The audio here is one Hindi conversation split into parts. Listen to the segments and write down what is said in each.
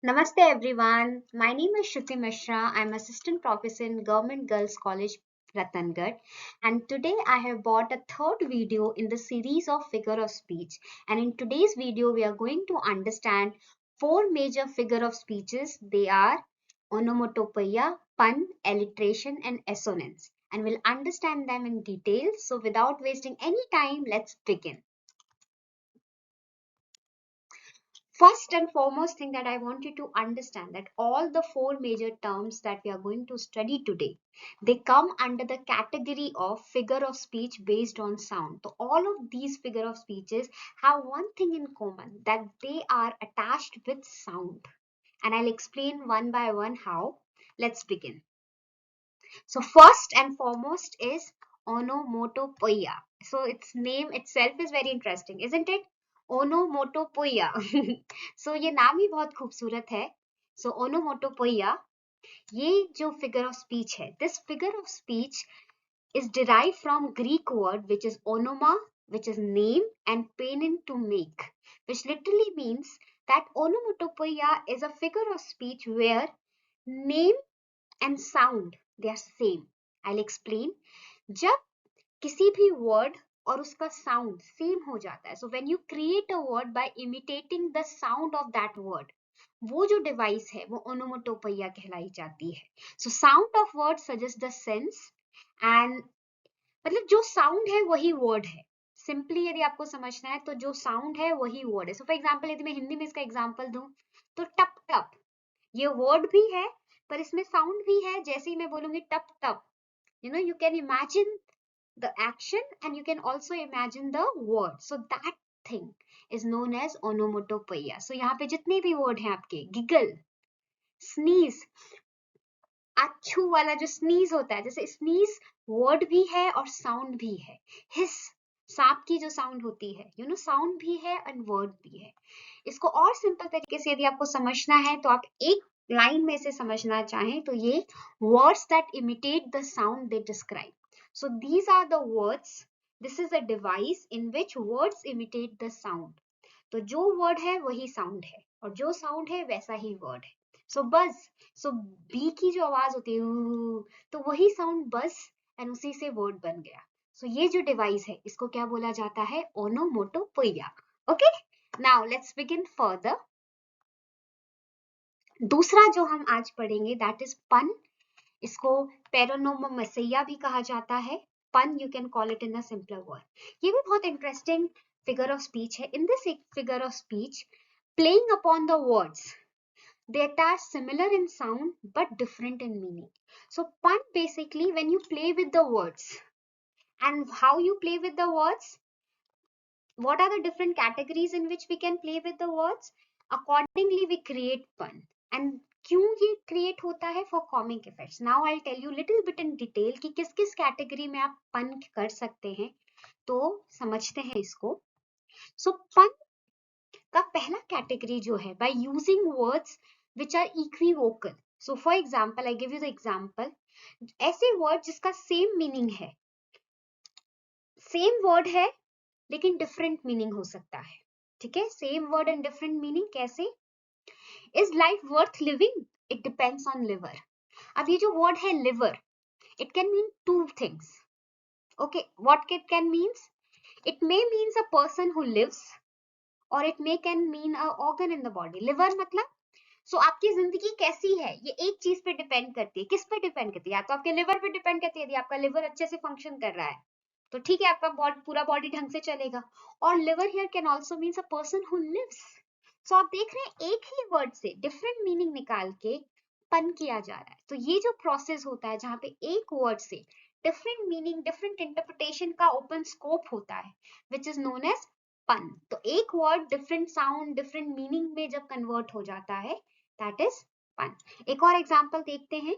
Namaste everyone. My name is Shruti Mishra. I'm assistant professor in Government Girls College, Ratnagad, and today I have brought a third video in the series of figure of speech. And in today's video, we are going to understand four major figure of speeches. They are onomatopoeia, pun, alliteration, and assonance. And we'll understand them in detail. So without wasting any time, let's begin. First and foremost thing that I want you to understand that all the four major terms that we are going to study today, they come under the category of figure of speech based on sound. So all of these figure of speeches have one thing in common, that they are attached with sound. And I'll explain one by one how. Let's begin. So first and foremost is onomatopoeia. So its name itself is very interesting, isn't it? Onomatopoeia. So ये नाम ही बहुत खूबसूरत है. So onomatopoeia, ये जो figure of speech है, this figure of speech is derived from Greek word which is onoma, which is name, and peinen to make, which literally means that onomatopoeia is a figure of speech where name and sound they are same. I'll explain. जब किसी भी word और उसका sound same हो जाता है, so when you create a word by imitating the sound of that word, वो जो device है वो onomatopoeia कहलाई जाती है. So sound of word suggests the sense and मतलब जो sound है वही word है. Simply यदि आपको समझना है तो जो sound है वही word है. So for example यदि मैं हिंदी में इसका example दूं तो टप टप ये वर्ड भी है पर इसमें साउंड भी है. जैसे ही मैं बोलूंगी टप टप, you can imagine the action and you can also imagine the word. So that thing is known as onomatopoeia. So यहाँ पे जितने भी वर्ड हैं आपके, गिगल, स्नीज, अच्छू वाला जो स्नीज होता है, जैसे स्नीज वर्ड भी है और साउंड भी है. हिस, सांप की जो साउंड होती है, साउंड भी है एंड वर्ड भी है. इसको और सिंपल तरीके से यदि आपको समझना है तो आप एक लाइन में से समझना चाहें तो ये words that imitate the sound they describe. So these are the words. This is a device in which words imitate the sound. तो जो word है वही sound है और जो sound है वैसा ही word है. So buzz, so बी की जो आवाज होती है तो वही sound buzz and उसी से word बन गया. So ये जो device है इसको क्या बोला जाता है? Onomatopoeia. Okay? Now let's begin further. दूसरा जो हम आज पढ़ेंगे that is pun. इसको पेरोनोमोमसेया भी कहा जाता है. Pun you can call it in a simpler word. ये भी बहुत interesting figure of speech है. In this figure of speech, playing upon the words, they are similar in sound but different in meaning. So pun basically when you play with the words. And how you play with the words? What are the different categories in which we can play with the words? Accordingly we create pun. And क्यों ये create होता है? For comic effects. Now I'll tell you little bit in detail कि किस किस category में आप pun कर सकते हैं. तो समझते हैं इसको. So pun का पहला category जो है by using words which are equivocal. So for example, I give you the example. ऐसे word जिसका same meaning है, same word है लेकिन डिफरेंट मीनिंग हो सकता है. ठीक है, same word and different meaning. कैसे? Is life worth living? It depends on liver. अब ये जो वर्ड है liver, it can mean two things. Okay, what it can means? It may means a person who lives और it may can mean a organ in the body. Liver मतलब आपकी जिंदगी कैसी है ये एक चीज पे डिपेंड करती है. किस पे डिपेंड करती है? या तो आपके लिवर पे डिपेंड करती है. यदि आपका लिवर अच्छे से फंक्शन कर रहा है तो ठीक है, आपका पूरा बॉडी ढंग से चलेगा. और liver here can also means a person who lives. So आप देख रहे हैं एक ही वर्ड से डिफरेंट मीनिंग निकाल के पन किया जा रहा है. तो ये जो प्रोसेस होता है जहां पे एक वर्ड से डिफरेंट मीनिंग, डिफरेंट इंटरप्रिटेशन का ओपन स्कोप होता है, विच इज नोन एज पन. तो एक word different sound, different meaning में जब कन्वर्ट हो जाता है, दैट इज पन. एक और एग्जांपल देखते हैं.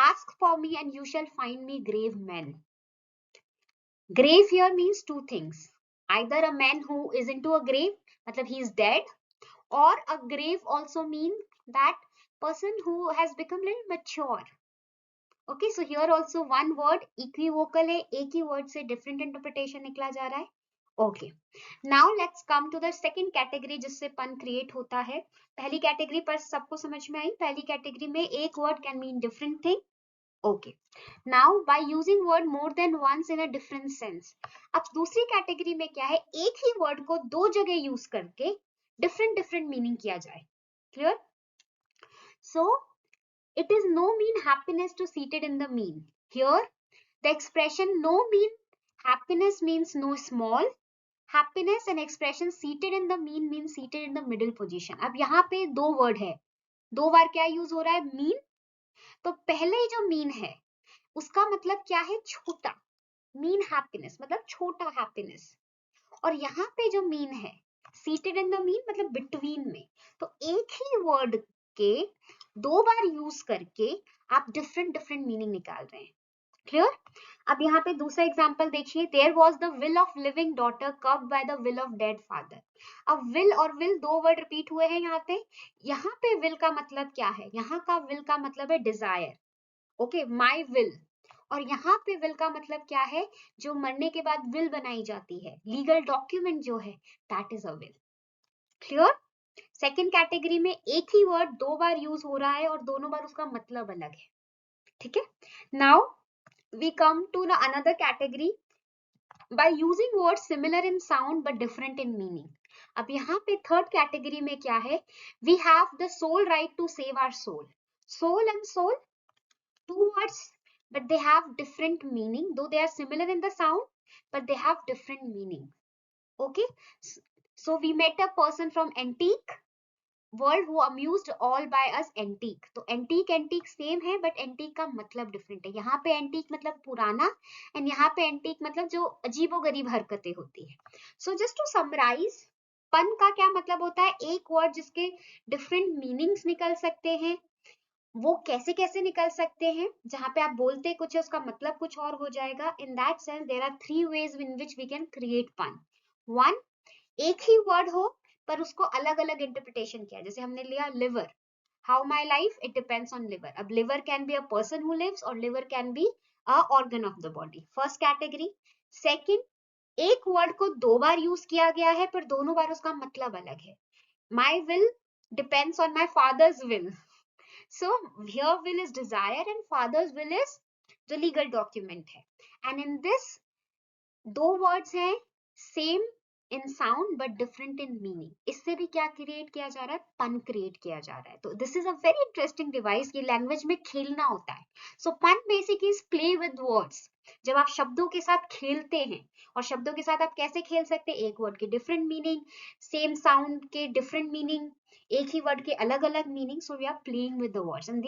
Ask for me and you shall find me grave men. Grave here means two things. Either a man who is into a grave, matlab he is dead, or a grave also mean that person who has become little mature. Okay, so here also one word equivocal है, एक ही word से different interpretation निकला जा रहा है. Okay, now let's come to the second category जिससे पन क्रिएट होता है. पहली कैटेगरी पर सबको समझ में आई. पहली कैटेगरी में एक word can mean different thing. Okay, now by using word more than once in a different sense. अब दूसरी कैटेगरी में क्या है, एक ही वर्ड को दो जगह यूज करके डिफरेंट डिफरेंट मीनिंग किया जाए. Clear? So it is no mean happiness to seated in the mean. Here the expression no mean happiness means no small happiness and expression seated in the mean means seated in the middle position. अब यहाँ पे दो वर्ड है, दो बार क्या यूज हो रहा है, मीन. तो पहले जो मीन है उसका मतलब क्या है, छोटा. मीन हैप्पीनेस मतलब छोटा हैप्पीनेस. और यहाँ पे जो मीन है सीटेड इन द मीन मतलब बिटवीन में. तो एक ही वर्ड के दो बार यूज करके आप डिफरेंट डिफरेंट मीनिंग निकाल रहे हैं. क्लियर? अब यहाँ पे दूसरा एग्जांपल देखिए. There was the will of living daughter curved by the will of dead father. अब विल और विल दो वर्ड रिपीट हुए हैं यहाँ पे. यहाँ पे विल का मतलब क्या है, यहाँ का विल का मतलब है डिजायर. Okay, my will. और यहाँ पे विल का मतलब क्या है, जो मरने के बाद विल बनाई जाती है, लीगल डॉक्यूमेंट जो है, that is a will. Clear? Second category में एक ही वर्ड दो बार यूज हो रहा है और दोनों बार उसका मतलब अलग है. ठीक है? Now we come to another category by using words similar in sound but different in meaning. अब यहाँ पे थर्ड कैटेगरी में क्या है, we have the sole right to save our soul. Soul and soul, two words but they have different meaning, though they are similar in the sound but they have different meaning. Okay, so we met a person from antique world who amused all by us antique. तो एंटीक एंटीक सेम है बट एंटीक का मतलब डिफरेंट है. यहाँ पे एंटीक मतलब पुराना एंड यहाँ पे एंटीक मतलब जो अजीबोगरीब हरकतें होती है. सो जस्ट टू समराइज, पन का क्या मतलब होता है, एक वर्ड जिसके डिफरेंट मीनिंग्स निकल सकते हैं. वो कैसे कैसे निकल सकते हैं, जहां पे आप बोलते कुछ है उसका मतलब कुछ और हो जाएगा. In that sense there are three ways in which we can create pun. One, एक ही वर्ड हो पर उसको अलग अलग इंटरप्रिटेशन किया. जैसे हमने लिया liver, how my life, it depends on liver. अब liver can be a person who lives और liver can be a organ of the body. First category. Second, एक वर्ड को दो बार यूज किया गया है पर दोनों बार उसका मतलब अलग है. My will depends on my father's will. So here will is desire and father's will is जो लीगल डॉक्यूमेंट है. एंड इन दिस दो वर्ड्स हैं same in sound but different in meaning. इससे भी क्या क्रिएट किया जा रहा है, पन क्रिएट किया जा रहा है. तो this is a very interesting device. ये लैंग्वेज में खेलना होता है. सो पन basically is play with words. जब आप शब्दों के साथ खेलते हैं, और शब्दों के साथ आप कैसे खेल सकते हैं, एक वर्ड के डिफरेंट मीनिंग, सेम साउंड के डिफरेंट मीनिंग, एक ही वर्ड के अलग अलग meaning. So we are playing with the words and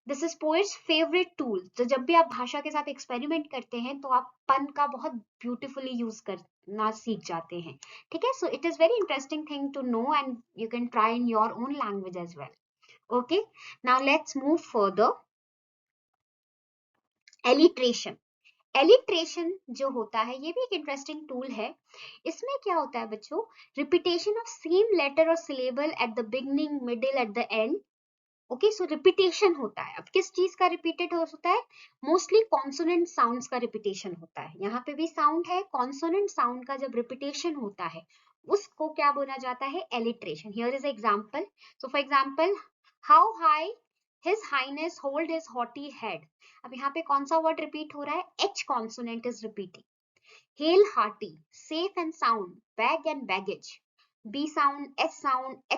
this is poet's favourite tool. तो जब भी आप भाषा के साथ एक्सपेरिमेंट करते हैं तो आप पन का बहुत ब्यूटीफुली यूज करना सीख जाते हैं. ठीक है? So it is very interesting thing to know and you can try in your own language as well. Okay, now let's move further. Alliteration. Alliteration जो होता है ये भी एक इंटरेस्टिंग टूल है. इसमें क्या होता है बच्चों, रिपीटेशन ऑफ सेम लेटर और syllable at the beginning, middle, at the end. Okay, so repetition होता है. अब किस चीज का रिपीटेड होता है, मोस्टली कॉन्सोनेंट साउंड्स का रिपीटेशन होता है. यहाँ पे भी साउंड है, कॉन्सोनेंट साउंड का जब रिपीटेशन होता है उसको क्या बोला जाता है, alliteration. Here is example. So for example, how high his highness hold his haughty head. अब यहाँ पे कौन सा वर्ड रिपीट हो रहा है, H consonant is repeating. Hail hearty, safe and sound, bag and baggage. B sound, H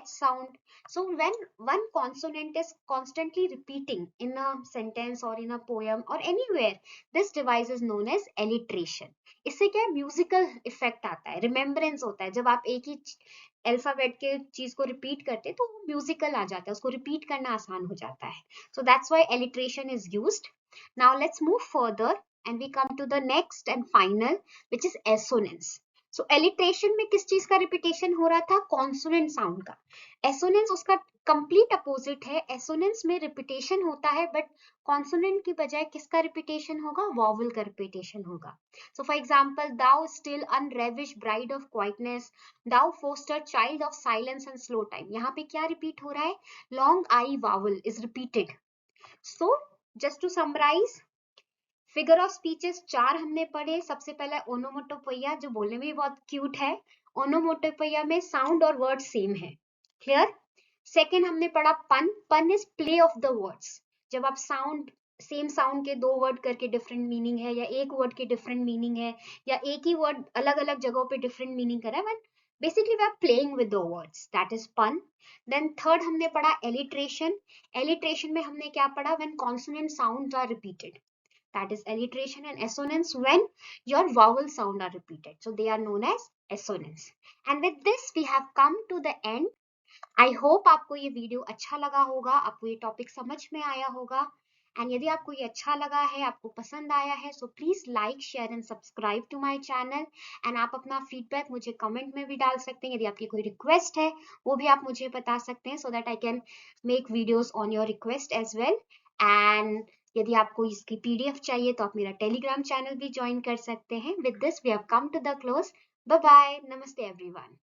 sound. So when one consonant is constantly repeating in a sentence or in a poem or anywhere, this device is known as alliteration. इससे क्या है, म्यूजिकल इफेक्ट आता है, रिमेम्बरेंस होता है. जब आप एक ही अल्फाबेट के चीज को रिपीट करते हैं तो वो म्यूजिकल आ जाता है, उसको रिपीट करना आसान हो जाता है. So that's why alliteration is used. Now let's move further and we come to the next and final, which is assonance. So alliteration में किस चीज का रिपीटेशन हो रहा था, कॉन्सोनेंट साउंड का. एसोनेंस उसका कंप्लीट अपोजिट है. एसोनेंस में रिपीटेशन होता है बट कॉन्सोनेंट की बजाय किसका रिपीटेशन होगा, वॉवल का रिपीटेशन होगा. So for example, thou still unravished bride of quietness, thou foster child of silence and slow time. यहाँ पे क्या रिपीट हो रहा है, long I vowel is repeated. So just to summarise, figure of speeches 4 हमने पढ़े। सबसे पहला ओनोमोटोपोइया, जो बोलने में भी बहुत क्यूट है। ओनोमोटोपोइया में साउंड और वर्ड सेम है। क्लियर। सेकेंड हमने पढ़ा पन। पन is play of the words. जब आप साउंड, सेम साउंड के दो वर्ड करके डिफरेंट मीनिंग है, या एक वर्ड के डिफरेंट मीनिंग है, या एक ही वर्ड अलग अलग जगहों पे डिफरेंट मीनिंग कर रहा है, basically we are playing with the words, that is pun. Then third हमने पढ़ा alliteration. Alliteration में हमने क्या पढ़ा? When consonant sounds are repeated, that is alliteration. And assonance, when your vowel sound are repeated, so they are known as assonance. And with this we have come to the end. I hope आपको ये वीडियो अच्छा लगा होगा, आपको ये टॉपिक समझ में आया होगा। एंड यदि आपको ये अच्छा लगा है, आपको पसंद आया है, so please like, share and subscribe to my channel. And आप अपना फीडबैक मुझे कमेंट में भी डाल सकते हैं। यदि आपकी कोई रिक्वेस्ट है वो भी आप मुझे बता सकते हैं, so that I can make videos on your request as well. And यदि आपको इसकी पीडीएफ चाहिए तो आप मेरा टेलीग्राम चैनल भी ज्वाइन कर सकते हैं। With this we have come to the close. Bye bye, नमस्ते एवरीवन।